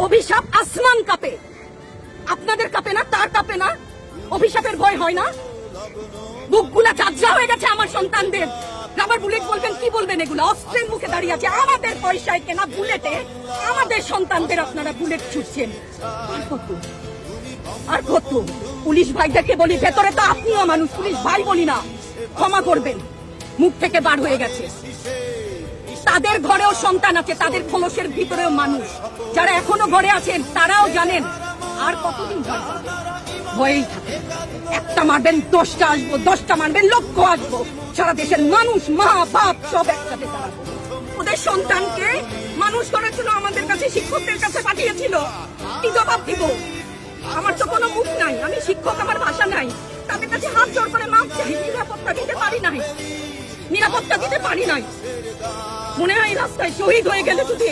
অভিশাপ আসমান কাঁপে, আপনাদের কাঁপে না? তার কাঁপে না? অভিশাপের ভয় হয় না? বুকগুলা ঝাঁঝরা হয়ে গেছে আমার সন্তানদের। রাবার বুলেট বলবেন, কি বলবেন? এগুলো অস্ত্রের মুখে দাঁড়িয়ে আছে, আমাদের পয়সায় কেনা বুলেটে আমাদের সন্তানদের আপনারা বুলেট ছুটছেন। আর কত, আর কত? পুলিশ ভাইদেরকে বলি, ভেতরে তো আপনিও মানুষ, পুলিশ ভাই বলি না, ক্ষমা করবেন, মুখ থেকে বার হয়ে গেছে। তাদের ঘরেও সন্তান আছে, তাদের খোলসের ভিতরেও মানুষ। যারা এখনো ঘরে আছেন তারাও জানেন আর কতদিন ভয়েই থাকে। একটা মারবেন 10টা আসবো, 10টা মারবেন লক্ষ আসবো। সারা দেশের মানুষ, মা বাপ সব একসাথে দাঁড়াবো। ওদের সন্তানকে মানুষ করার জন্য আমাদের কাছে, শিক্ষকদের কাছে পাঠিয়েছিল। কি জবাব দিব? আমার তো কোনো মুখ নাই, আমি শিক্ষক, আমার ভাষা নাই। তাদের কাছে হাত জোর করে মাপ চাই, নিরাপত্তা দিতে পারি নাই, নিরাপত্তা দিতে পারি নাই। মনে হয় রাস্তায় শহীদ হয়ে গেলে যদি